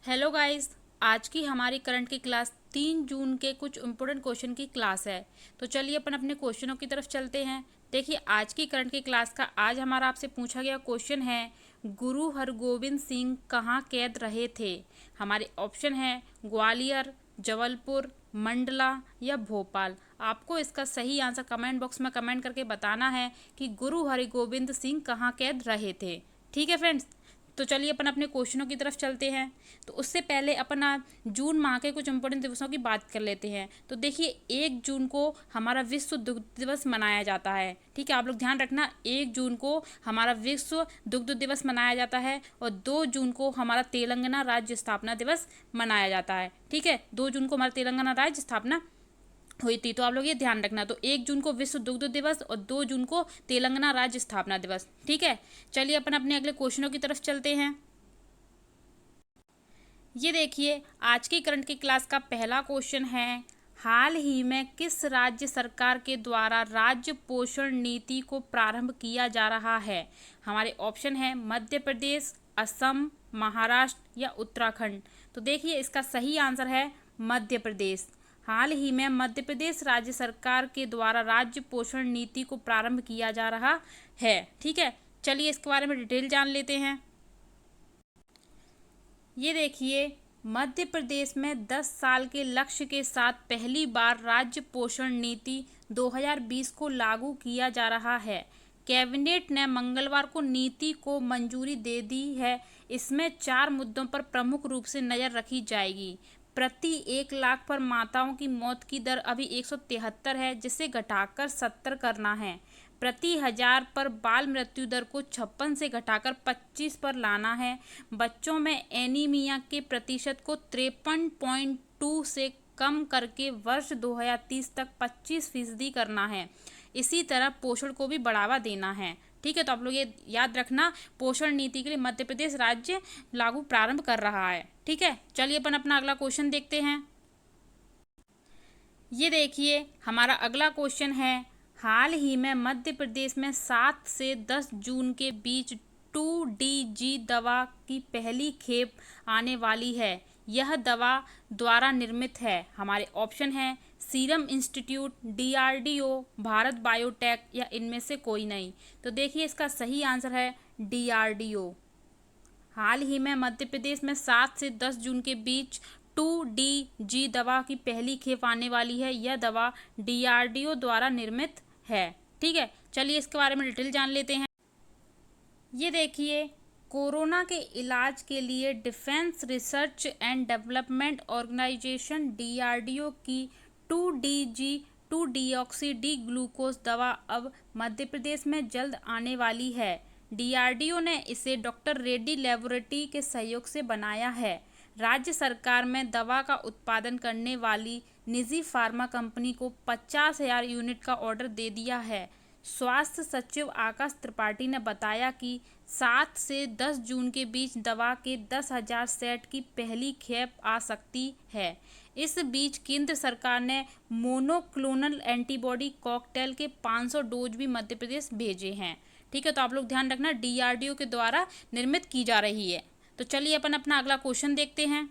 Hello guys. आज की हमारी करंट की क्लास 3 जून के कुछ इम्पोर्टेंट क्वेश्चन की क्लास है। तो चलिए अपन अपने क्वेश्चनों की तरफ चलते हैं। देखिए, आज की करंट की क्लास का आज हमारा आपसे पूछा गया क्वेश्चन है, गुरु हरगोविंद सिंह कहाँ कैद रहे थे। हमारे ऑप्शन है ग्वालियर, जबलपुर, मंडला या भोपाल। आपको इसका सही आंसर कमेंट बॉक्स में कमेंट करके बताना है कि गुरु हरगोविंद सिंह कहाँ कैद रहे थे। ठीक है फ्रेंड्स। तो चलिए अपन अपने क्वेश्चनों की तरफ चलते हैं। तो उससे पहले अपन जून माह के कुछ इंपॉर्टेंट दिवसों की बात कर लेते हैं। तो देखिए, 1 जून को हमारा विश्व दुग्ध दिवस मनाया जाता है। ठीक है, आप लोग ध्यान रखना, 1 जून को हमारा विश्व दुग्ध दिवस मनाया जाता है और 2 जून को हमारा तेलंगाना राज्य स्थापना दिवस मनाया जाता है। ठीक है, 2 जून को हमारा तेलंगाना राज्य स्थापना हुई थी, तो आप लोग ये ध्यान रखना। तो 1 जून को विश्व दुग्ध दिवस और 2 जून को तेलंगाना राज्य स्थापना दिवस। ठीक है, चलिए अपन अपने अगले क्वेश्चनों की तरफ चलते हैं। ये देखिए, आज की करंट की क्लास का पहला क्वेश्चन है, हाल ही में किस राज्य सरकार के द्वारा राज्य पोषण नीति को प्रारंभ किया जा रहा है। हमारे ऑप्शन है मध्य प्रदेश, असम, महाराष्ट्र या उत्तराखंड। तो देखिए, इसका सही आंसर है मध्य प्रदेश। हाल ही में मध्य प्रदेश राज्य सरकार के द्वारा राज्य पोषण नीति को प्रारंभ किया जा रहा है। ठीक है, चलिए इसके बारे में डिटेल जान लेते हैं। ये देखिए, मध्य प्रदेश में 10 साल के लक्ष्य के साथ पहली बार राज्य पोषण नीति 2020 को लागू किया जा रहा है। कैबिनेट ने मंगलवार को नीति को मंजूरी दे दी है। इसमें 4 मुद्दों पर प्रमुख रूप से नज़र रखी जाएगी। प्रति 1 लाख पर माताओं की मौत की दर अभी 173 है, जिसे घटाकर 70 करना है। प्रति 1000 पर बाल मृत्यु दर को 56 से घटाकर 25 पर लाना है। बच्चों में एनीमिया के प्रतिशत को 53.2 से कम करके वर्ष 2030 तक 25% करना है। इसी तरह पोषण को भी बढ़ावा देना है। ठीक है, तो आप लोग ये याद रखना, पोषण नीति के लिए मध्य प्रदेश राज्य लागू प्रारंभ कर रहा है। ठीक है, चलिए अपन अपना अगला क्वेश्चन देखते हैं। ये देखिए, हमारा अगला क्वेश्चन है, हाल ही में मध्य प्रदेश में 7 से 10 जून के बीच 2DG दवा की पहली खेप आने वाली है। यह दवा द्वारा निर्मित है। हमारे ऑप्शन हैं serum institute, DRDO, Bharat biotech या इनमें से कोई नहीं। तो देखिए, इसका सही आंसर है DRDO। हाल ही में मध्य प्रदेश में 7 से 10 जून के बीच 2DG दवा की पहली खेप आने वाली है। यह दवा DRDO द्वारा निर्मित है। ठीक है, चलिए इसके बारे में डिटेल जान लेते हैं। ये देखिए, कोरोना के इलाज के लिए defence research and development organisation DRDO की 2DG 2 डीऑक्सी डी ग्लूकोज दवा अब मध्य प्रदेश में जल्द आने वाली है। DRDO ने इसे डॉक्टर रेड्डी लेबोरेटरी के सहयोग से बनाया है। राज्य सरकार में दवा का उत्पादन करने वाली निजी फार्मा कंपनी को 50,000 यूनिट का ऑर्डर दे दिया है। स्वास्थ्य सचिव आकाश त्रिपाठी ने बताया कि 7 से 10 जून के बीच दवा के 10,000 सेट की पहली खेप आ सकती है। इस बीच केंद्र सरकार ने मोनोक्लोनल एंटीबॉडी कॉकटेल के 500 डोज भी मध्य प्रदेश भेजे हैं। ठीक है, तो आप लोग ध्यान रखना, DRDO के द्वारा निर्मित की जा रही है। तो चलिए अपन अपना अगला क्वेश्चन देखते हैं।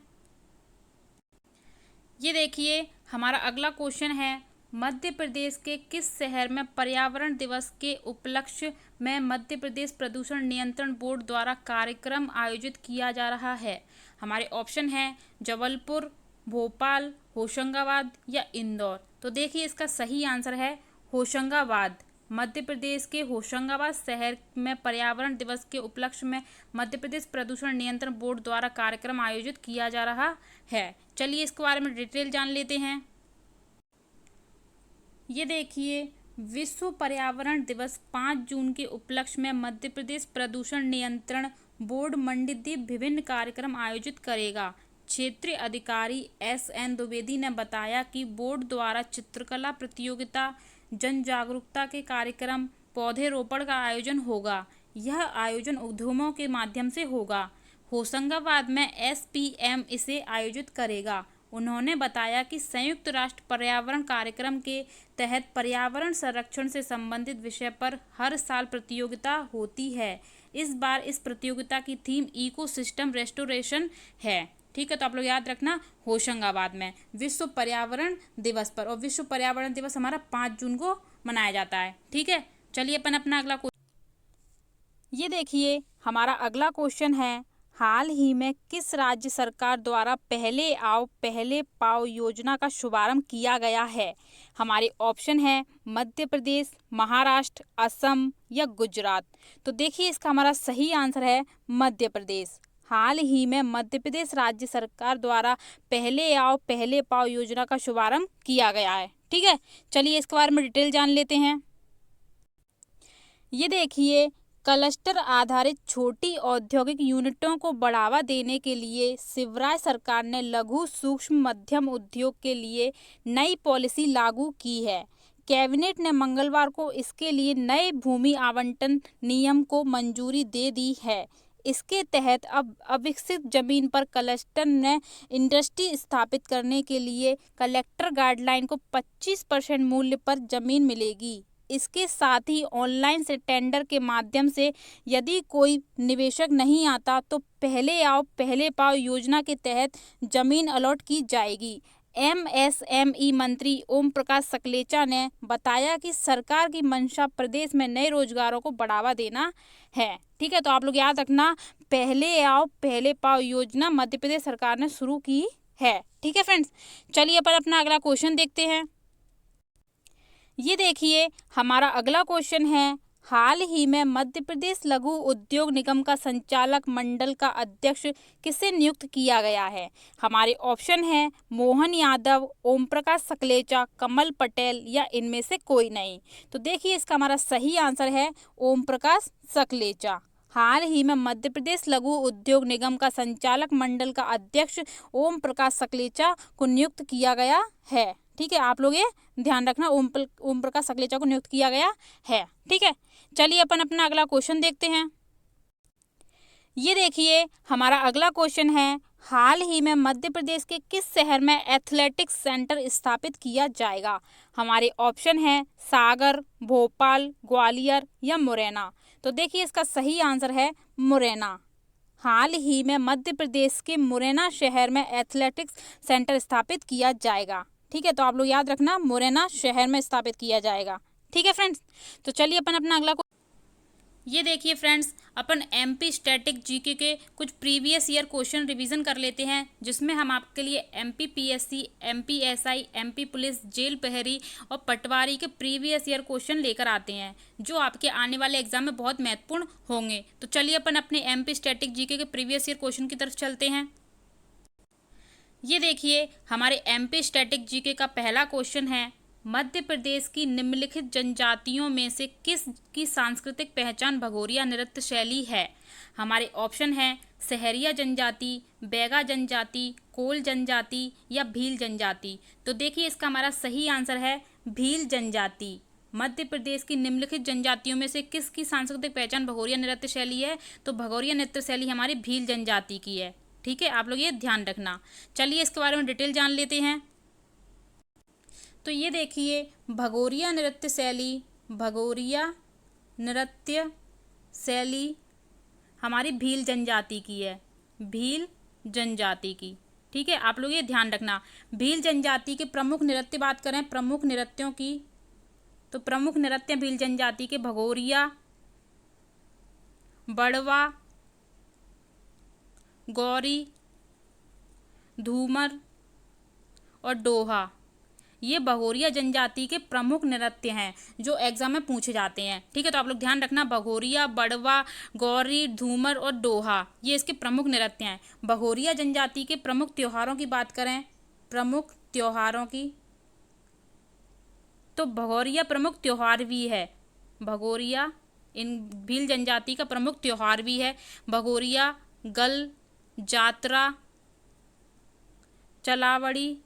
ये देखिए, हमारा अगला क्वेश्चन है, मध्य प्रदेश के किस शहर में पर्यावरण दिवस के उपलक्ष्य में मध्य प्रदेश प्रदूषण नियंत्रण बोर्ड द्वारा कार्यक्रम आयोजित किया जा रहा है। हमारे ऑप्शन है जबलपुर, भोपाल, होशंगाबाद या इंदौर। तो देखिए, इसका सही आंसर है होशंगाबाद। मध्य प्रदेश के होशंगाबाद शहर में पर्यावरण दिवस के उपलक्ष्य में मध्य प्रदेश प्रदूषण नियंत्रण बोर्ड द्वारा कार्यक्रम आयोजित किया जा रहा है। चलिए इसके बारे में डिटेल जान लेते हैं। ये देखिए, विश्व पर्यावरण दिवस 5 जून के उपलक्ष्य में मध्य प्रदेश प्रदूषण नियंत्रण बोर्ड मंडीदीप विभिन्न कार्यक्रम आयोजित करेगा। क्षेत्रीय अधिकारी SN द्विवेदी ने बताया कि बोर्ड द्वारा चित्रकला प्रतियोगिता, जन जागरूकता के कार्यक्रम, पौधेरोपण का आयोजन होगा। यह आयोजन उद्यमों के माध्यम से होगा। होशंगाबाद में SPM इसे आयोजित करेगा। उन्होंने बताया कि संयुक्त राष्ट्र पर्यावरण कार्यक्रम के तहत पर्यावरण संरक्षण से संबंधित विषय पर हर साल प्रतियोगिता होती है। इस बार इस प्रतियोगिता की थीम इकोसिस्टम रेस्टोरेशन है। ठीक है, तो आप लोग याद रखना होशंगाबाद में विश्व पर्यावरण दिवस पर, और विश्व पर्यावरण दिवस हमारा 5 जून को मनाया जाता है। ठीक है, चलिए अपन अपना अगला ये देखिए हमारा अगला क्वेश्चन है, हाल ही में किस राज्य सरकार द्वारा पहले आओ पहले पाओ योजना का शुभारंभ किया गया है। हमारे ऑप्शन है मध्य प्रदेश, महाराष्ट्र, असम या गुजरात। तो देखिए इसका हमारा सही आंसर है मध्य प्रदेश। हाल ही में मध्य प्रदेश राज्य सरकार द्वारा पहले आओ पहले पाओ योजना का शुभारंभ किया गया है। ठीक है, चलिए इसके बारे में डिटेल जान लेते हैं। ये देखिए क्लस्टर आधारित छोटी औद्योगिक यूनिटों को बढ़ावा देने के लिए शिवराज सरकार ने लघु सूक्ष्म मध्यम उद्योग के लिए नई पॉलिसी लागू की है। कैबिनेट ने मंगलवार को इसके लिए नए भूमि आवंटन नियम को मंजूरी दे दी है। इसके तहत अब अविकसित जमीन पर क्लस्टर ने इंडस्ट्री स्थापित करने के लिए कलेक्टर गाइडलाइन को 25% मूल्य पर जमीन मिलेगी। इसके साथ ही ऑनलाइन से टेंडर के माध्यम से यदि कोई निवेशक नहीं आता तो पहले आओ पहले पाओ योजना के तहत जमीन अलॉट की जाएगी। एमएसएमई मंत्री ओम प्रकाश सकलेचा ने बताया कि सरकार की मंशा प्रदेश में नए रोजगारों को बढ़ावा देना है। ठीक है, तो आप लोग याद रखना पहले आओ पहले पाओ योजना मध्य प्रदेश सरकार ने शुरू की है। ठीक है फ्रेंड्स, चलिए अपन अपना अगला क्वेश्चन देखते हैं। ये देखिए हमारा अगला क्वेश्चन है, हाल ही में मध्य प्रदेश लघु उद्योग निगम का संचालक मंडल का अध्यक्ष किसे नियुक्त किया गया है। हमारे ऑप्शन है मोहन यादव, ओम प्रकाश सकलेचा, कमल पटेल या इनमें से कोई नहीं। तो देखिए इसका हमारा सही आंसर है ओम प्रकाश सकलेचा। हाल ही में मध्य प्रदेश लघु उद्योग निगम का संचालक मंडल का अध्यक्ष ओम प्रकाश सकलेचा को नियुक्त किया गया है। ठीक है, आप लोग ये ध्यान रखना, ओम प्रकाश सकलेचा को नियुक्त किया गया है। ठीक है, चलिए अपन अपना अगला क्वेश्चन देखते हैं। ये देखिए हमारा अगला क्वेश्चन है, हाल ही में मध्य प्रदेश के किस शहर में एथलेटिक्स सेंटर स्थापित किया जाएगा। हमारे ऑप्शन है सागर, भोपाल, ग्वालियर या मुरैना। तो देखिए इसका सही आंसर है मुरैना। हाल ही में मध्य प्रदेश के मुरैना शहर में एथलेटिक्स सेंटर स्थापित किया जाएगा। ठीक है, तो आप लोग याद रखना मुरैना शहर में स्थापित किया जाएगा। ठीक है फ्रेंड्स, तो चलिए अपन अपना अगला ये देखिए फ्रेंड्स, अपन एमपी स्टैटिक जीके के कुछ प्रीवियस ईयर क्वेश्चन रिवीजन कर लेते हैं, जिसमें हम आपके लिए MP PSC, MP SI, MP police, jail प्रहरी और पटवारी के प्रीवियस ईयर क्वेश्चन लेकर आते हैं, जो आपके आने वाले एग्जाम में बहुत महत्वपूर्ण होंगे। तो चलिए अपन अपने एमपी स्टैटिक जीके के प्रीवियस ईयर क्वेश्चन की तरफ चलते हैं। ये देखिए हमारे एमपी स्टैटिक जीके का पहला क्वेश्चन है, मध्य प्रदेश की निम्नलिखित जनजातियों में से किस की सांस्कृतिक पहचान भगोरिया नृत्य शैली है। हमारे ऑप्शन हैं सहरिया जनजाति, बैगा जनजाति, कोल जनजाति या भील जनजाति। तो देखिए इसका हमारा सही आंसर है भील जनजाति। मध्य प्रदेश की निम्नलिखित जनजातियों में से किसकी सांस्कृतिक पहचान भगोरिया नृत्य शैली है। तो भगोरिया नृत्य शैली हमारी भील जनजाति की है। ठीक है, आप लोग ये ध्यान रखना। चलिए इसके बारे में डिटेल जान लेते हैं। तो ये देखिए भगोरिया नृत्य शैली, भगोरिया नृत्य शैली हमारी भील जनजाति की है, भील जनजाति की। ठीक है, आप लोग ये ध्यान रखना। भील जनजाति के प्रमुख नृत्य बात करें, प्रमुख नृत्यों की, तो प्रमुख नृत्य भील जनजाति के भगोरिया, बड़वा, गौरी, धूमर और डोहा, ये भगोरिया जनजाति के प्रमुख नृत्य हैं जो एग्जाम में पूछे जाते हैं। ठीक है, तो आप लोग ध्यान रखना, भगोरिया, बड़वा, गौरी, धूमर और डोहा ये इसके प्रमुख नृत्य हैं। भगोरिया जनजाति के प्रमुख त्योहारों की बात करें, प्रमुख त्योहारों की, तो भगोरिया प्रमुख त्योहार भी है। भगोरिया इन भील जनजाति का प्रमुख त्योहार भी है। भगोरिया, गल, जात्रा, चलावड़ी,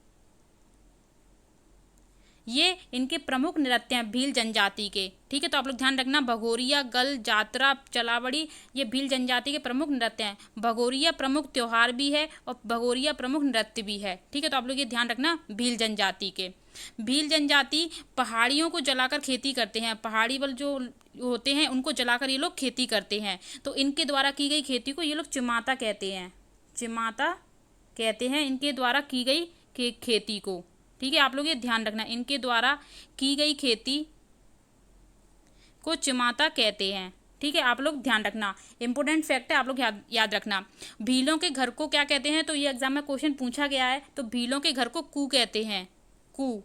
ये इनके प्रमुख नृत्य हैं भील जनजाति के। ठीक है, तो आप लोग ध्यान रखना, भगोरिया, गल, जात्रा, चलावड़ी ये भील जनजाति के प्रमुख नृत्य हैं। भगोरिया प्रमुख त्योहार भी है और भगोरिया प्रमुख नृत्य भी है। ठीक है, तो आप लोग ये ध्यान रखना भील जनजाति के। भील जनजाति पहाड़ियों को जलाकर खेती करते हैं, पहाड़ी वाले जो होते हैं उनको जलाकर ये लोग खेती करते हैं। तो इनके द्वारा की गई खेती को ये लोग चिमाता कहते हैं, चिमाता कहते हैं इनके द्वारा की गई खेती को। ठीक है, आप लोग ये ध्यान रखना, इनके द्वारा की गई खेती को चिमाता कहते हैं। ठीक है, आप लोग ध्यान रखना, इंपॉर्टेंट फैक्ट है, आप लोग याद रखना। भीलों के घर को क्या कहते हैं, तो ये एग्जाम में क्वेश्चन पूछा गया है, तो भीलों के घर को कू कहते हैं, कू।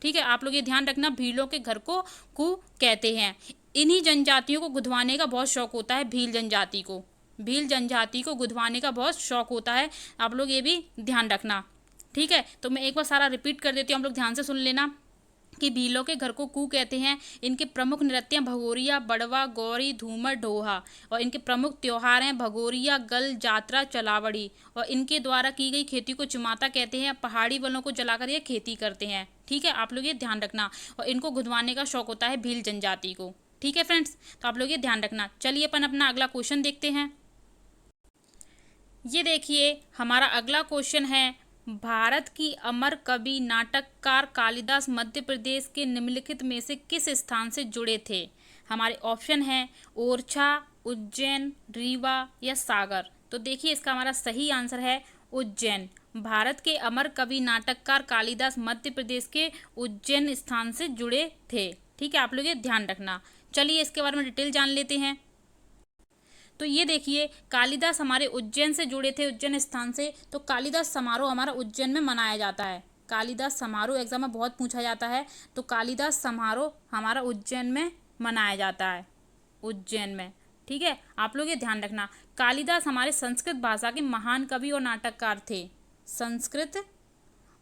ठीक है, आप लोग ये ध्यान रखना, भीलों के घर को कू कहते हैं। इन्हीं जनजातियों को गुदवाने का बहुत शौक होता है, भील जनजाति को, भील जनजाति को गुदवाने का बहुत शौक होता है, आप लोग ये भी ध्यान रखना। ठीक है, तो मैं एक बार सारा रिपीट कर देती हूँ, आप लोग ध्यान से सुन लेना कि भीलों के घर को कू कहते हैं। इनके प्रमुख नृत्य भगोरिया, बड़वा, गौरी, धूमर, ढोहा, और इनके प्रमुख त्योहार हैं भगोरिया, गल, जात्रा, चलावड़ी, और इनके द्वारा की गई खेती को चिमाता कहते हैं। पहाड़ी वनों को जलाकर ये खेती करते हैं। ठीक है, आप लोग ये ध्यान रखना, और इनको गुदवाने का शौक होता है भील जनजाति को। ठीक है फ्रेंड्स, तो आप लोग ये ध्यान रखना। चलिए अपन अपना अगला क्वेश्चन देखते हैं। ये देखिए, हमारा अगला क्वेश्चन है, भारत की अमर कवि नाटककार कालिदास मध्य प्रदेश के निम्नलिखित में से किस स्थान से जुड़े थे। हमारे ऑप्शन हैं ओरछा, उज्जैन, रीवा या सागर। तो देखिए, इसका हमारा सही आंसर है उज्जैन। भारत के अमर कवि नाटककार कालिदास मध्य प्रदेश के उज्जैन स्थान से जुड़े थे। ठीक है, आप लोग ये ध्यान रखना। चलिए इसके बारे में डिटेल जान लेते हैं। तो ये देखिए, कालिदास हमारे उज्जैन से जुड़े थे, उज्जैन स्थान से। तो कालिदास समारोह हमारा उज्जैन में मनाया जाता है। कालिदास समारोह एग्जाम में बहुत पूछा जाता है, तो कालिदास समारोह हमारा उज्जैन में मनाया जाता है, उज्जैन में। ठीक है, आप लोग ये ध्यान रखना, कालिदास हमारे संस्कृत भाषा के महान कवि और नाटककार थे। संस्कृत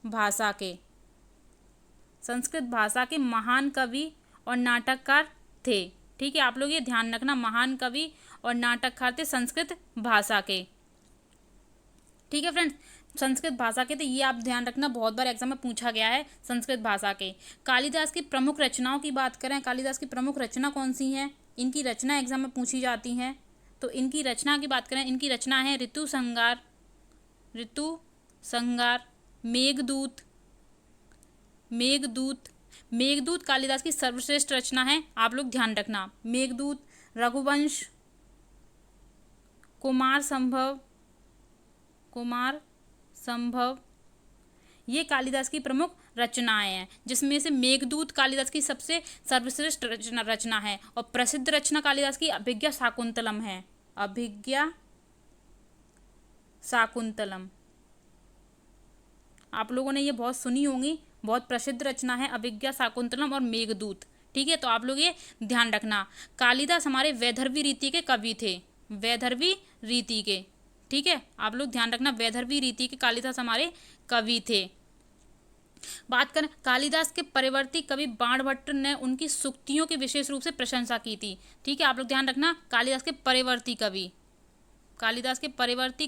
भाषा के महान कवि और नाटककार थे। ठीक है, आप लोग ये ध्यान रखना, महान कवि और नाटककार थे संस्कृत भाषा के। ठीक है फ्रेंड्स, संस्कृत भाषा के थे, ये आप ध्यान रखना, बहुत बार एग्जाम में पूछा गया है संस्कृत भाषा के। कालिदास की प्रमुख रचनाओं की बात करें, कालिदास की प्रमुख रचना कौन सी हैं, इनकी रचना एग्जाम में पूछी जाती हैं। तो इनकी रचना की बात करें, इनकी रचना है ऋतु संहार, मेघदूत कालिदास की सर्वश्रेष्ठ रचना है, आप लोग ध्यान रखना। मेघदूत, रघुवंश, कुमार संभव, ये कालिदास की प्रमुख रचनाएं हैं, जिसमें से मेघदूत कालिदास की सबसे सर्वश्रेष्ठ रचना है, और प्रसिद्ध रचना कालिदास की अभिज्ञा शाकुंतलम है। अभिज्ञा शाकुंतलम आप लोगों ने ये बहुत सुनी होंगी, बहुत प्रसिद्ध रचना है अभिज्ञा शाकुंतलम और मेघदूत। ठीक है, तो आप लोग ये ध्यान रखना। कालिदास हमारे वैदर्भी रीति के कवि थे, वैदर्भी रीति के। ठीक है, आप लोग ध्यान रखना, वैदर्भी रीति के कालिदास हमारे कवि थे। बात करें, कालिदास के परिवर्ती कवि बाणभट्ट ने उनकी सूक्तियों की विशेष रूप से प्रशंसा की थी। ठीक है, आप लोग ध्यान रखना, कालिदास के परिवर्ती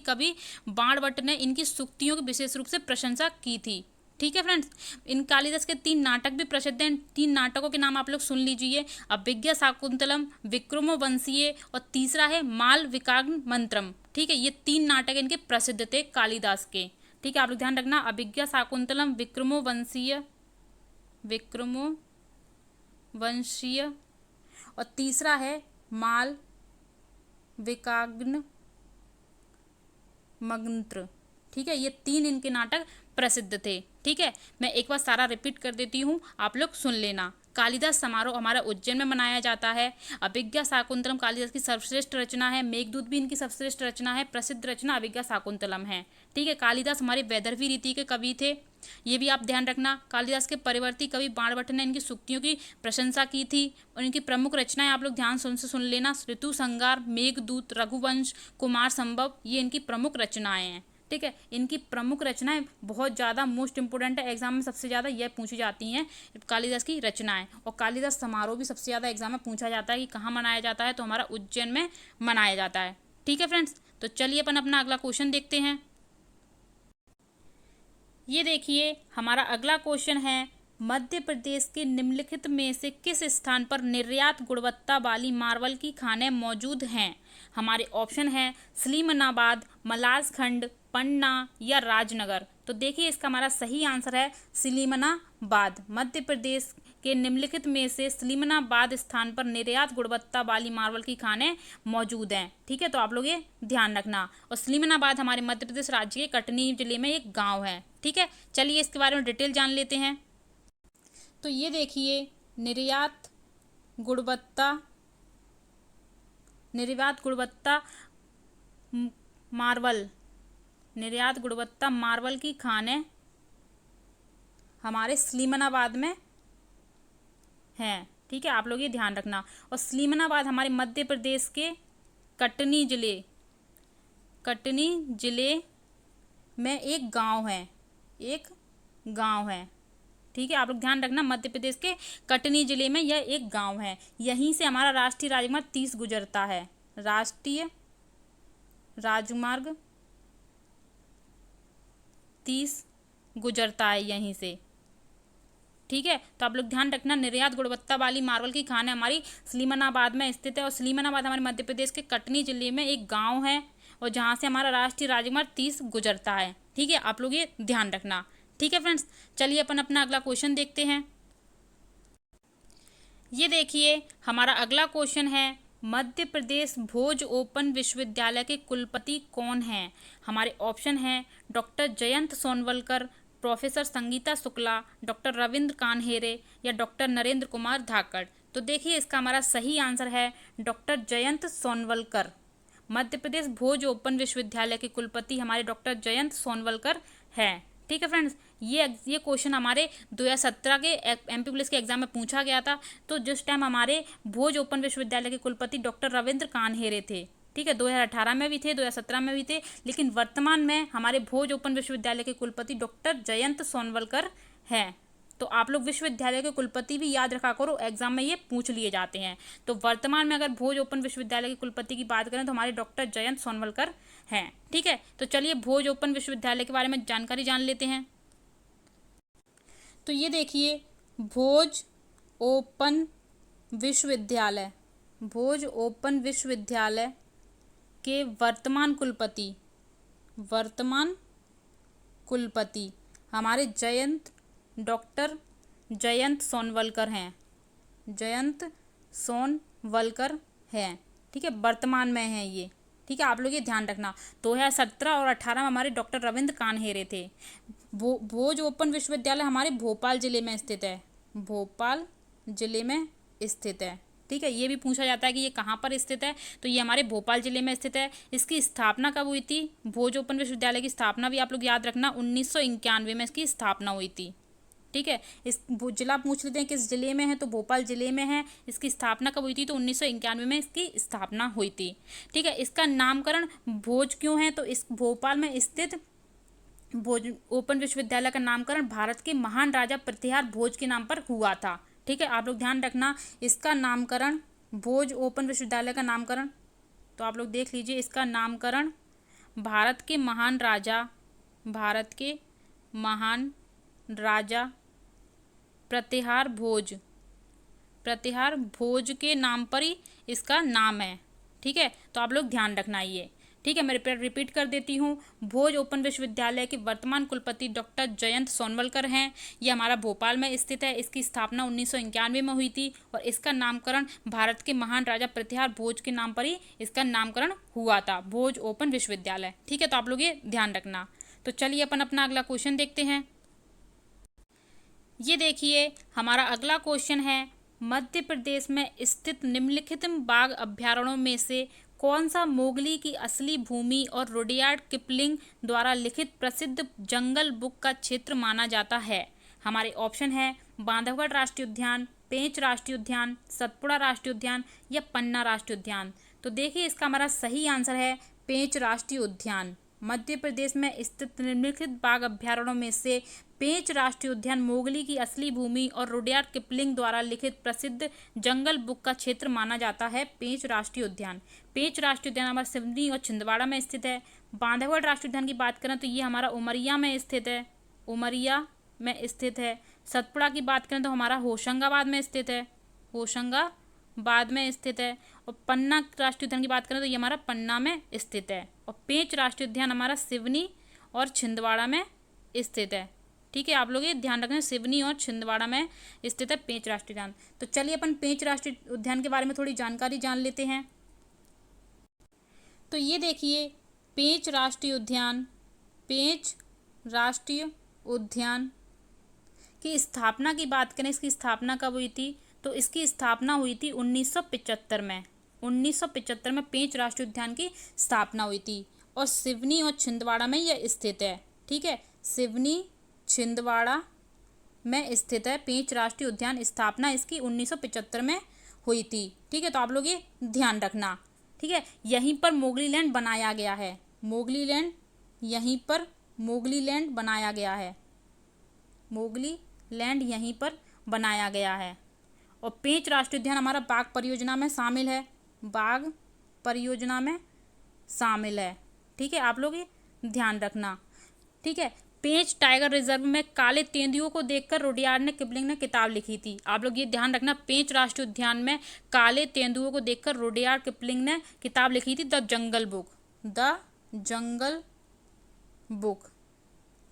कवि बाणभट्ट ने इनकी सूक्तियों की विशेष रूप से प्रशंसा की थी। ठीक है फ्रेंड्स, इन कालिदास के 3 नाटक भी प्रसिद्ध हैं। 3 नाटकों के नाम आप लोग सुन लीजिए, अभिज्ञा शाकुंतलम, विक्रमोवंशीय, और तीसरा है मालविकाग्नि मंत्रम। ठीक है, ये 3 नाटक इनके प्रसिद्ध थे कालिदास के। ठीक है, आप लोग ध्यान रखना, अभिज्ञा शाकुंतलम, विक्रमोवंशीय, और तीसरा है मालविकाग्नि मंत्र। ठीक है, ये 3 इनके नाटक प्रसिद्ध थे। ठीक है, मैं एक बार सारा रिपीट कर देती हूँ, आप लोग सुन लेना। कालिदास समारोह हमारा उज्जैन में मनाया जाता है। अभिज्ञा शाकुंतलम कालिदास की सर्वश्रेष्ठ रचना है। मेघदूत भी इनकी सर्वश्रेष्ठ रचना है। प्रसिद्ध रचना अभिज्ञा शाकुंतलम है। ठीक है, कालिदास हमारे वैदर्भी रीति के कवि थे, ये भी आप ध्यान रखना। कालिदास के परिवर्ती कवि बाणभट्ट ने इनकी सूक्तियों की प्रशंसा की थी, और इनकी प्रमुख रचनाएं आप लोग ध्यान से सुन लेना, ऋतु संहार, मेघदूत, रघुवंश, कुमार संभव, ये इनकी प्रमुख रचनाएं हैं। ठीक है, इनकी प्रमुख रचनाएं बहुत ज़्यादा मोस्ट इंपोर्टेंट है, एग्जाम में सबसे ज़्यादा यह पूछी जाती हैं कालिदास की रचनाएं। और कालिदास समारोह भी सबसे ज़्यादा एग्जाम में पूछा जाता है कि कहाँ मनाया जाता है, तो हमारा उज्जैन में मनाया जाता है। ठीक है फ्रेंड्स, तो चलिए अपन अपना अगला क्वेश्चन देखते हैं। ये देखिए, हमारा अगला क्वेश्चन है, मध्य प्रदेश के निम्नलिखित में से किस स्थान पर निर्यात गुणवत्ता वाली मार्बल की खानें मौजूद हैं। हमारे ऑप्शन हैं सलीमनाबाद, मलाजखंड, पन्ना या राजनगर। तो देखिए, इसका हमारा सही आंसर है सलीमनाबाद। मध्य प्रदेश के निम्नलिखित में से सलीमनाबाद स्थान पर निर्यात गुणवत्ता वाली मार्बल की खानें मौजूद हैं। ठीक है, तो आप लोग ये ध्यान रखना। और सलीमनाबाद हमारे मध्य प्रदेश राज्य के कटनी जिले में एक गांव है। ठीक है, चलिए इसके बारे में डिटेल जान लेते हैं। तो ये देखिए, निर्यात गुणवत्ता मार्बल, निर्यात गुणवत्ता मार्बल की खानें हमारे सलीमनाबाद में हैं। ठीक है, आप लोग ये ध्यान रखना। और सलीमनाबाद हमारे मध्य प्रदेश के कटनी जिले में एक गांव है। ठीक है, आप लोग ध्यान रखना, मध्य प्रदेश के कटनी जिले में यह एक गांव है। यहीं से हमारा राष्ट्रीय राजमार्ग 30 गुजरता है। राष्ट्रीय राजमार्ग 30 गुजरता है यहीं से। ठीक है, तो आप लोग ध्यान रखना, निर्यात गुणवत्ता वाली मार्बल की खान हमारी सलीमनाबाद में स्थित है। और सलीमनाबाद हमारे मध्य प्रदेश के कटनी जिले में एक गांव है, और जहां से हमारा राष्ट्रीय राजमार्ग 30 गुजरता है। ठीक है, आप लोग ये ध्यान रखना। ठीक है फ्रेंड्स, चलिए अपन अपना अगला क्वेश्चन देखते हैं। ये देखिए, हमारा अगला क्वेश्चन है, मध्य प्रदेश भोज ओपन विश्वविद्यालय के कुलपति कौन हैं? हमारे ऑप्शन हैं doctor Jayant Sonawalkar, professor Sangeeta Shukla, doctor Ravindra Kanhere या डॉक्टर नरेंद्र कुमार धाकड़। तो देखिए, इसका हमारा सही आंसर है डॉक्टर जयंत सोनवलकर। मध्य प्रदेश भोज ओपन विश्वविद्यालय के कुलपति हमारे डॉक्टर जयंत सोनवलकर हैं। ठीक है फ्रेंड्स, ये क्वेश्चन हमारे 2017 के एमपी पुलिस के एग्जाम में पूछा गया था। तो जिस टाइम हमारे भोज ओपन विश्वविद्यालय के कुलपति डॉक्टर रविंद्र कान्हेरे थे। ठीक है, 2018 में भी थे, 2017 में भी थे, लेकिन वर्तमान में हमारे भोज ओपन विश्वविद्यालय के कुलपति डॉक्टर जयंत सोनवलकर हैं। तो आप लोग विश्वविद्यालय के कुलपति भी याद रखा करो, एग्जाम में ये पूछ लिए जाते हैं। तो वर्तमान में अगर भोज ओपन विश्वविद्यालय के कुलपति की बात करें तो हमारे डॉक्टर जयंत सोनवलकर हैं। ठीक है, तो चलिए भोज ओपन विश्वविद्यालय के बारे में जानकारी जान लेते हैं। तो ये देखिए, भोज ओपन विश्वविद्यालय के वर्तमान कुलपति हमारे डॉक्टर जयंत सोनवलकर हैं। ठीक है, वर्तमान में हैं ये। ठीक है, आप लोग ये ध्यान रखना। 2017 और 18 में हमारे डॉक्टर रविंद्र कान्हेरे थे। भोज ओपन विश्वविद्यालय हमारे भोपाल जिले में स्थित है। ठीक है, ये भी पूछा जाता है कि ये कहाँ पर स्थित है, तो ये हमारे भोपाल जिले में स्थित है। इसकी स्थापना कब हुई थी? भोज ओपन विश्वविद्यालय की स्थापना भी आप लोग याद रखना, 1991 में इसकी स्थापना हुई थी। ठीक है, इस जिला पूछ लेते हैं किस जिले में है, तो भोपाल जिले में है। इसकी स्थापना कब हुई थी? तो 1991 में इसकी स्थापना हुई थी। ठीक है, इसका नामकरण भोज क्यों है? तो इस भोपाल में स्थित भोज ओपन विश्वविद्यालय का नामकरण भारत के महान राजा प्रतिहार भोज के नाम पर हुआ था। ठीक है, आप लोग ध्यान रखना, इसका नामकरण भोज ओपन विश्वविद्यालय का नामकरण, तो आप लोग देख लीजिए, इसका नामकरण भारत के महान राजा प्रतिहार भोज के नाम पर ही इसका नाम है। ठीक है, तो आप लोग ध्यान रखना ये। ठीक है, मैं रिपीट कर देती हूँ, भोज ओपन विश्वविद्यालय के वर्तमान कुलपति डॉक्टर जयंत सोनवलकर हैं। ये हमारा भोपाल में स्थित है। इसकी स्थापना 1991 में हुई थी, और इसका नामकरण भारत के महान राजा प्रतिहार भोज के नाम पर ही इसका नामकरण हुआ था, भोज ओपन विश्वविद्यालय। ठीक है, तो आप लोग ये ध्यान रखना। तो चलिए अपन अपना अगला क्वेश्चन देखते हैं। ये देखिए, हमारा अगला क्वेश्चन है, मध्य प्रदेश में स्थित निम्नलिखित बाघ अभ्यारण्यों में से कौन सा मोगली की असली भूमि और रुडयार्ड किपलिंग द्वारा लिखित प्रसिद्ध जंगल बुक का क्षेत्र माना जाता है? हमारे ऑप्शन है बांधवगढ़ राष्ट्रीय उद्यान, पेंच राष्ट्रीय उद्यान, सतपुड़ा राष्ट्रीय उद्यान या पन्ना राष्ट्रीय उद्यान। तो देखिए, इसका हमारा सही आंसर है पेंच राष्ट्रीय उद्यान। मध्य प्रदेश में स्थित निम्नलिखित बाघ अभ्यारण्यों में से पेंच राष्ट्रीय उद्यान मोगली की असली भूमि और रुडयार्ड किपलिंग द्वारा लिखित प्रसिद्ध जंगल बुक का क्षेत्र माना जाता है पेंच राष्ट्रीय उद्यान। पेंच राष्ट्रीय उद्यान हमारा सिवनी और छिंदवाड़ा में स्थित है। बांधवगढ़ राष्ट्रीय उद्यान की बात करें तो ये हमारा उमरिया में स्थित है। सतपुड़ा की बात करें तो हमारा होशंगाबाद में स्थित है। और पन्ना राष्ट्रीय उद्यान की बात करें तो ये हमारा पन्ना में स्थित है। और पेंच राष्ट्रीय उद्यान हमारा सिवनी और छिंदवाड़ा में स्थित है। ठीक है, आप लोग ये ध्यान रखना, सिवनी और छिंदवाड़ा में स्थित है पेंच राष्ट्रीय उद्यान। तो चलिए अपन पेंच राष्ट्रीय उद्यान के बारे में थोड़ी जानकारी जान लेते हैं। तो ये देखिए, पेंच राष्ट्रीय उद्यान, पेंच राष्ट्रीय उद्यान की स्थापना की बात करें, इसकी स्थापना कब हुई थी, तो इसकी स्थापना हुई थी 1975 में। 1975 में पेंच राष्ट्रीय उद्यान की स्थापना हुई थी और सिवनी और छिंदवाड़ा में यह स्थित है। ठीक है, सिवनी छिंदवाड़ा में स्थित है पेंच राष्ट्रीय उद्यान। स्थापना इसकी 1975 में हुई थी। ठीक है, तो आप लोग ये ध्यान रखना। ठीक है, यहीं पर मोगली लैंड बनाया गया है। मोगली लैंड, यहीं पर मोगली लैंड बनाया गया है। मोगली लैंड यहीं पर बनाया गया है। और पेंच राष्ट्रीय उद्यान हमारा बाघ परियोजना में शामिल है। बाघ परियोजना में शामिल है। ठीक है, आप लोग ये ध्यान रखना। ठीक है, पेंच टाइगर रिजर्व में काले तेंदुओं को देखकर रुडयार्ड ने किपलिंग ने किताब लिखी थी। आप लोग ये ध्यान रखना, पेंच राष्ट्रीय उद्यान में काले तेंदुओं को देखकर रुडयार्ड किपलिंग ने किताब लिखी थी, the jungle book. The jungle book.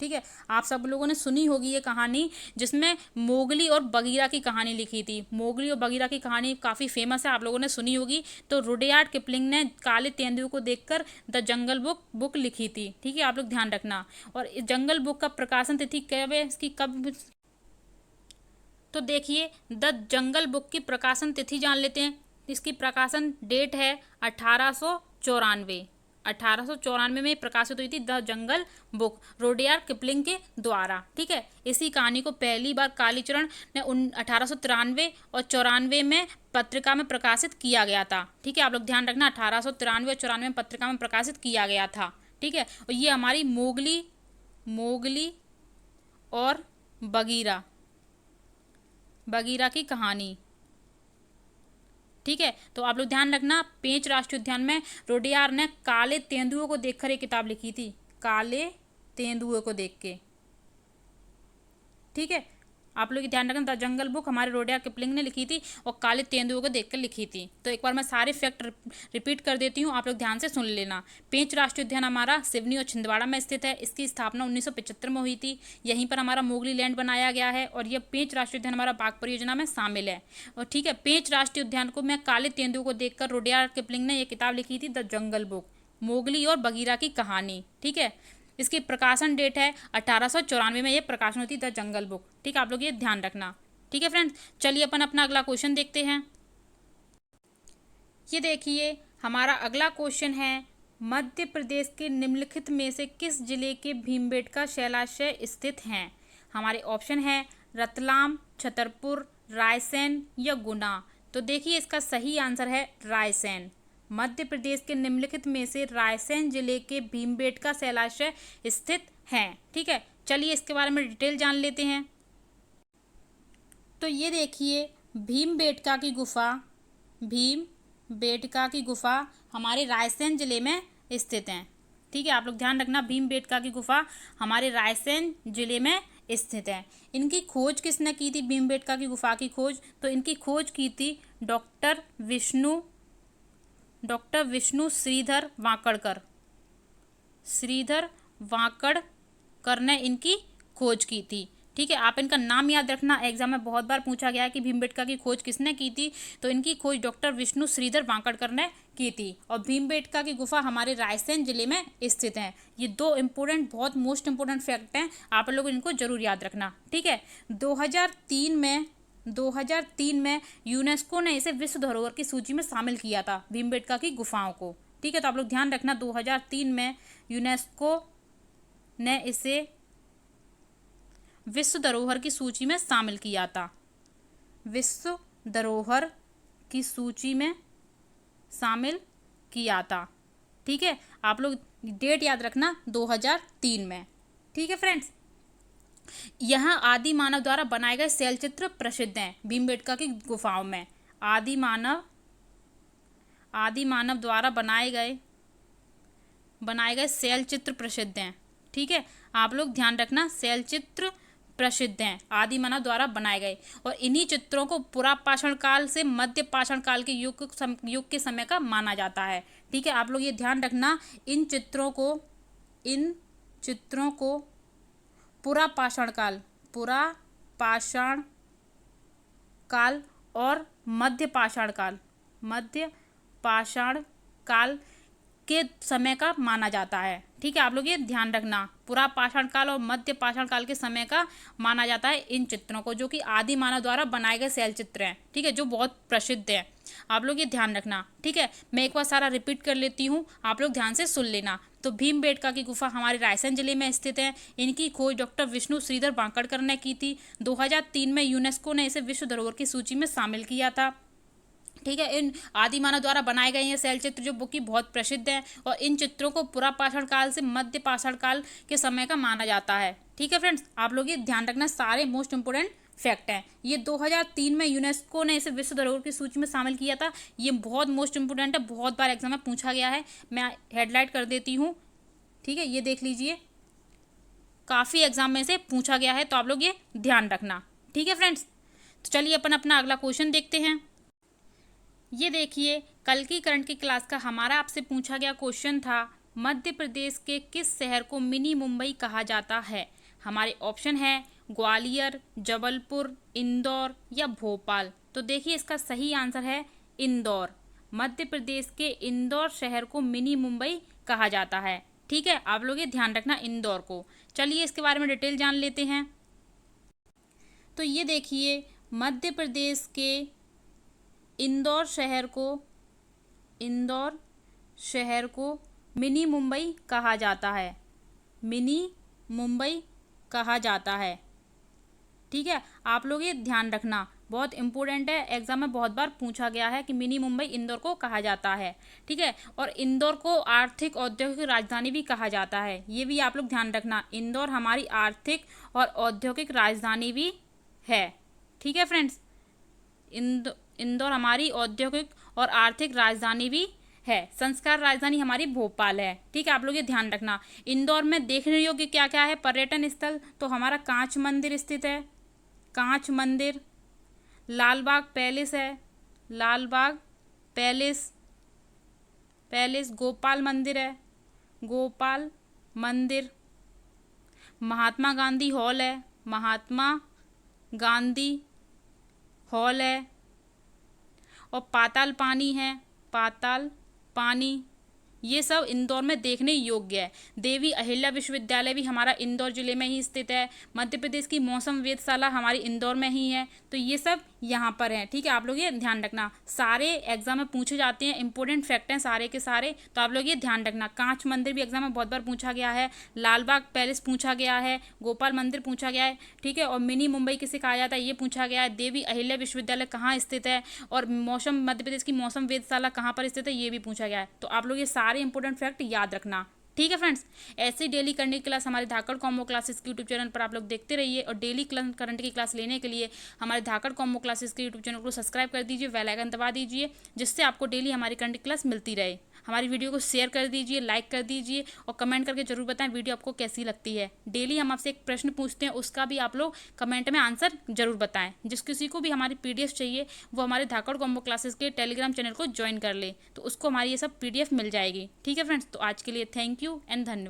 ठीक है, आप सब लोगों ने सुनी होगी ये कहानी, जिसमें मोगली और बगीरा की कहानी लिखी थी। मोगली और बगीरा की कहानी काफ़ी फेमस है, आप लोगों ने सुनी होगी। तो रुडयार्ड किपलिंग ने काले तेंदुओं को देखकर द जंगल बुक लिखी थी। ठीक है, आप लोग ध्यान रखना। और इस जंगल बुक का प्रकाशन तिथि कब है, इसकी कब, तो देखिए द जंगल बुक की प्रकाशन तिथि जान लेते हैं। इसकी प्रकाशन डेट है 1894। 1894 में प्रकाशित हुई थी the jungle book, Rudyard Kipling के द्वारा। ठीक है, इसी कहानी को पहली बार कालीचरण ने 1893 और 94 में पत्रिका में प्रकाशित किया गया था। ठीक है, आप लोग ध्यान रखना, 1893 और 94 में पत्रिका में प्रकाशित किया गया था। ठीक है, और ये हमारी मोगली और बगीरा की कहानी। ठीक है, तो आप लोग ध्यान रखना, पेंच राष्ट्रीय उद्यान में रुडयार्ड ने काले तेंदुओं को देखकर एक किताब लिखी थी, काले तेंदुओं को देख के। ठीक है, आप लोग ध्यान रखना, द जंगल बुक हमारे रुडयार्ड किपलिंग ने लिखी थी और काले तेंदुओं को देखकर लिखी थी। तो एक बार मैं सारे फैक्ट रिपीट कर देती हूँ, आप लोग ध्यान से सुन लेना। पेंच राष्ट्रीय उद्यान हमारा सिवनी और छिंदवाड़ा में स्थित है। इसकी स्थापना 1975 में हुई थी। यहीं पर हमारा मोगली लैंड बनाया गया है और यह पेंच राष्ट्रीय उद्यान हमारा बाघ परियोजना में शामिल है। और ठीक है, पेंच राष्ट्रीय उद्यान को मैं काले तेंदुओं को देखकर रुडयार्ड किपलिंग ने यह किताब लिखी थी, द जंगल बुक, मोगली और बगीरा की कहानी। ठीक है, इसकी प्रकाशन डेट है 1894 में, ये प्रकाशन होती द जंगल बुक। ठीक है, आप लोग ये ध्यान रखना। ठीक है फ्रेंड्स, चलिए अपन अपना अगला क्वेश्चन देखते हैं। ये देखिए, हमारा अगला क्वेश्चन है, मध्य प्रदेश के निम्नलिखित में से किस जिले के भीमबेटका शैलाशय स्थित हैं। हमारे ऑप्शन है रतलाम, छतरपुर, रायसेन या गुना। तो देखिए, इसका सही आंसर है रायसेन। मध्य प्रदेश के निम्नलिखित में से रायसेन जिले के भीमबेटका शैलाशय स्थित हैं। ठीक है, चलिए इसके बारे में डिटेल जान लेते हैं। तो ये देखिए, भीमबेटका की गुफा हमारे रायसेन जिले में स्थित हैं। ठीक है, आप लोग ध्यान रखना, भीमबेटका की गुफा हमारे रायसेन जिले में स्थित है। इनकी खोज किसने की थी, भीमबेटका की गुफा की खोज? तो इनकी खोज की थी डॉक्टर विष्णु श्रीधर वाकड़कर ने इनकी खोज की थी। ठीक है, आप इनका नाम याद रखना, एग्जाम में बहुत बार पूछा गया है कि भीमबेटका की खोज किसने की थी। तो इनकी खोज डॉक्टर विष्णु श्रीधर वाकड़कर ने की थी। और भीमबेटका की गुफा हमारे रायसेन जिले में स्थित है। ये दो इम्पोर्टेंट, बहुत मोस्ट इंपोर्टेंट फैक्ट हैं, आप लोग इनको जरूर याद रखना। ठीक है, 2003 में यूनेस्को ने इसे विश्व धरोहर की सूची में शामिल किया था, भीमबेटका की गुफाओं को। ठीक है, तो आप लोग ध्यान रखना, 2003 में यूनेस्को ने इसे विश्व धरोहर की सूची में शामिल किया था। विश्व धरोहर की सूची में शामिल किया था। ठीक है, आप लोग डेट याद रखना, 2003 में। ठीक है फ्रेंड्स, यहाँ आदि मानव द्वारा बनाए गए शैल चित्र प्रसिद्ध हैं भीमबेटका की गुफाओं में। आदि मानव द्वारा बनाए गए शैल चित्र प्रसिद्ध हैं। ठीक है, आप लोग ध्यान रखना, शैल चित्र प्रसिद्ध हैं, आदि मानव द्वारा बनाए गए। और इन्हीं चित्रों को पुरापाषाण काल से मध्य पाषाण काल के युग के समय का माना जाता है। ठीक है, आप लोग ये ध्यान रखना, इन चित्रों को पुरा पाषाण काल, पुरा पाषाण काल और मध्य पाषाण काल, मध्य पाषाण काल के समय का माना जाता है। ठीक है, आप लोग ये ध्यान रखना, पुरा पाषाण काल और मध्य पाषाण काल के समय का माना जाता है इन चित्रों को, जो कि आदि मानव द्वारा बनाए गए शैल चित्र हैं। ठीक है, जो बहुत प्रसिद्ध है, आप लोग ये ध्यान रखना। ठीक है, मैं एक बार सारा रिपीट कर लेती हूँ, आप लोग ध्यान से सुन लेना। तो भीमबेटका की गुफा हमारे रायसेन जिले में स्थित है। इनकी खोज डॉक्टर विष्णु श्रीधर बांकड़कर ने की थी। 2003 में यूनेस्को ने इसे विश्व धरोहर की सूची में शामिल किया था। ठीक है, इन आदि मानव द्वारा बनाए गए ये शैल चित्र जो बुक की बहुत प्रसिद्ध हैं, और इन चित्रों को पुरा पाषाण काल से मध्य पाषाण काल के समय का माना जाता है। ठीक है फ्रेंड्स, आप लोग ये ध्यान रखना, सारे मोस्ट इंपोर्टेंट फैक्ट हैं। ये 2003 में यूनेस्को ने इसे विश्व धरोहर की सूची में शामिल किया था। ये बहुत मोस्ट इंपोर्टेंट है, बहुत बार एग्जाम में पूछा गया है। मैं हेडलाइट कर देती हूँ। ठीक है, ये देख लीजिए, काफ़ी एग्जाम में से पूछा गया है, तो आप लोग ये ध्यान रखना। ठीक है फ्रेंड्स, तो चलिए अपन अपना अगला क्वेश्चन देखते हैं। ये देखिए, कल की करंट की क्लास का हमारा आपसे पूछा गया क्वेश्चन था, मध्य प्रदेश के किस शहर को मिनी मुंबई कहा जाता है। हमारे ऑप्शन है ग्वालियर, जबलपुर, इंदौर या भोपाल। तो देखिए, इसका सही आंसर है इंदौर। मध्य प्रदेश के इंदौर शहर को मिनी मुंबई कहा जाता है। ठीक है, आप लोग ये ध्यान रखना इंदौर को। चलिए इसके बारे में डिटेल जान लेते हैं। तो ये देखिए, मध्य प्रदेश के इंदौर शहर को मिनी मुंबई कहा जाता है, मिनी मुंबई कहा जाता है। ठीक है, आप लोग ये ध्यान रखना, बहुत इंपॉर्टेंट है, एग्जाम में बहुत बार पूछा गया है कि मिनी मुंबई इंदौर को कहा जाता है। ठीक है, और इंदौर को आर्थिक औद्योगिक राजधानी भी कहा जाता है, ये भी आप लोग ध्यान रखना। इंदौर हमारी आर्थिक और औद्योगिक राजधानी भी है। ठीक है फ्रेंड्स, इंदौर हमारी औद्योगिक और आर्थिक राजधानी भी है। संस्कार राजधानी हमारी भोपाल है। ठीक है, आप लोग ये ध्यान रखना। इंदौर में देखने योग्य क्या क्या है पर्यटन स्थल, तो हमारा कांच मंदिर स्थित है, कांच मंदिर। लाल बाग पैलेस है, लाल बाग पैलेस। गोपाल मंदिर है, गोपाल मंदिर। महात्मा गांधी हॉल है, महात्मा गांधी हॉल है। और पाताल पानी है, पाताल पानी। ये सब इंदौर में देखने योग्य है। देवी अहिल्या विश्वविद्यालय भी हमारा इंदौर जिले में ही स्थित है। मध्य प्रदेश की मौसम वेधशाला हमारी इंदौर में ही है। तो ये सब यहाँ पर है। ठीक है, आप लोग ये ध्यान रखना, सारे एग्जाम में पूछे जाते हैं, इंपॉर्टेंट फैक्ट हैं सारे के सारे, तो आप लोग ये ध्यान रखना। कांच मंदिर भी एग्जाम में बहुत बार पूछा गया है, लाल बाग पैलेस पूछा गया है, गोपाल मंदिर पूछा गया है। ठीक है, और मिनी मुंबई किसे कहा जाता है ये पूछा गया है। देवी अहिल्या विश्वविद्यालय कहाँ स्थित है, और मौसम मध्य प्रदेश की मौसम वेधशाला कहाँ पर स्थित है ये भी पूछा गया है। तो आप लोग ये सारे इंपॉर्टेंट फैक्ट याद रखना। ठीक है फ्रेंड्स, ऐसे डेली करंट की क्लास हमारे धाकड़ कॉम्बो क्लासेस के यूट्यूब चैनल पर आप लोग देखते रहिए, और डेली करंट की क्लास लेने के लिए हमारे धाकड़ कॉम्बो क्लासेस के यूट्यूब चैनल को सब्सक्राइब कर दीजिए, बेल आइकन दबा दीजिए, जिससे आपको डेली हमारी करंट की क्लास मिलती रहे। हमारी वीडियो को शेयर कर दीजिए, लाइक कर दीजिए, और कमेंट करके जरूर बताएं वीडियो आपको कैसी लगती है। डेली हम आपसे एक प्रश्न पूछते हैं, उसका भी आप लोग कमेंट में आंसर जरूर बताएं। जिस किसी को भी हमारी PDF चाहिए वो हमारे धाकड़ कॉम्बो क्लासेस के टेलीग्राम चैनल को ज्वाइन कर ले, तो उसको हमारी ये सब PDF मिल जाएगी। ठीक है फ्रेंड्स, तो आज के लिए थैंक यू एंड धन्यवाद।